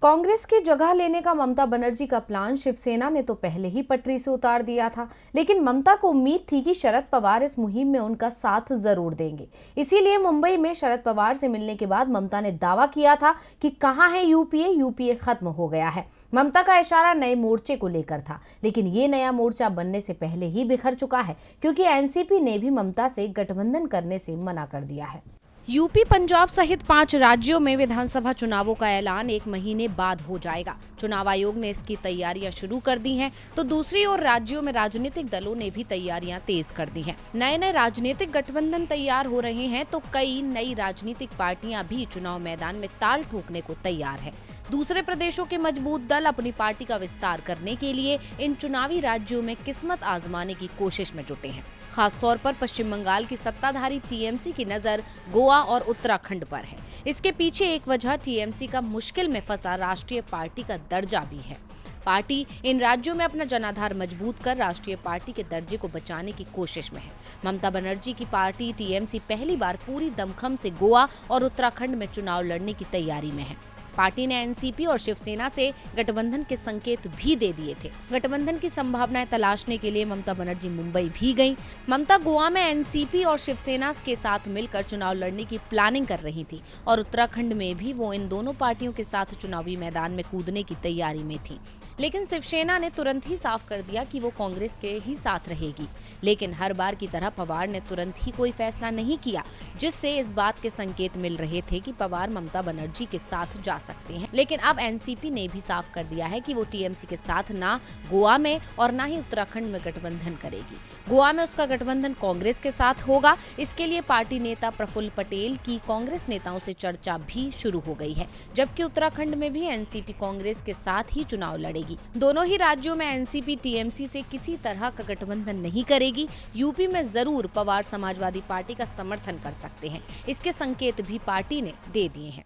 कांग्रेस की जगह लेने का ममता बनर्जी का प्लान शिवसेना ने तो पहले ही पटरी से उतार दिया था, लेकिन ममता को उम्मीद थी कि शरद पवार इस मुहिम में उनका साथ जरूर देंगे। इसीलिए मुंबई में शरद पवार से मिलने के बाद ममता ने दावा किया था कि कहां है यूपीए खत्म हो गया है। ममता का इशारा नए मोर्चे को लेकर था, लेकिन ये नया मोर्चा बनने से पहले ही बिखर चुका है, क्योंकि एनसीपी ने भी ममता से गठबंधन करने से मना कर दिया है। यूपी, पंजाब सहित 5 राज्यों में विधानसभा चुनावों का ऐलान 1 महीने बाद हो जाएगा। चुनाव आयोग ने इसकी तैयारियां शुरू कर दी हैं, तो दूसरी ओर राज्यों में राजनीतिक दलों ने भी तैयारियां तेज कर दी हैं। नए राजनीतिक गठबंधन तैयार हो रहे हैं, तो कई नई राजनीतिक पार्टियां भी चुनाव मैदान में ताल ठोकने को तैयार है। दूसरे प्रदेशों के मजबूत दल अपनी पार्टी का विस्तार करने के लिए इन चुनावी राज्यों में किस्मत आजमाने की कोशिश में जुटे हैं। खासतौर पर पश्चिम बंगाल की सत्ताधारी टीएमसी की नजर गोवा और उत्तराखंड पर है। इसके पीछे एक वजह टीएमसी का मुश्किल में फंसा राष्ट्रीय पार्टी का दर्जा भी है। पार्टी इन राज्यों में अपना जनाधार मजबूत कर राष्ट्रीय पार्टी के दर्जे को बचाने की कोशिश में है। ममता बनर्जी की पार्टी टीएमसी पहली बार पूरी दमखम से गोवा और उत्तराखंड में चुनाव लड़ने की तैयारी में है। पार्टी ने एनसीपी और शिवसेना से गठबंधन के संकेत भी दे दिए थे। गठबंधन की संभावनाएं तलाशने के लिए ममता बनर्जी मुंबई भी गईं। ममता गोवा में एनसीपी और शिवसेना के साथ मिलकर चुनाव लड़ने की प्लानिंग कर रही थी और उत्तराखंड में भी वो इन दोनों पार्टियों के साथ चुनावी मैदान में कूदने की तैयारी में थी। लेकिन शिवसेना ने तुरंत ही साफ कर दिया कि वो कांग्रेस के ही साथ रहेगी। लेकिन हर बार की तरह पवार ने तुरंत ही कोई फैसला नहीं किया, जिससे इस बात के संकेत मिल रहे थे कि पवार ममता बनर्जी के साथ जा सकते हैं। लेकिन अब एनसीपी ने भी साफ कर दिया है कि वो टीएमसी के साथ ना गोवा में और ना ही उत्तराखंड में गठबंधन करेगी। गोवा में उसका गठबंधन कांग्रेस के साथ होगा। इसके लिए पार्टी नेता प्रफुल्ल पटेल की कांग्रेस नेताओं से चर्चा भी शुरू हो गई है, जबकि उत्तराखंड में भी एनसीपी कांग्रेस के साथ ही चुनाव लड़ेगी। दोनों ही राज्यों में एनसीपी टीएमसी से किसी तरह का गठबंधन नहीं करेगी। यूपी में जरूर पवार समाजवादी पार्टी का समर्थन कर सकते हैं। इसके संकेत भी पार्टी ने दे दिए हैं।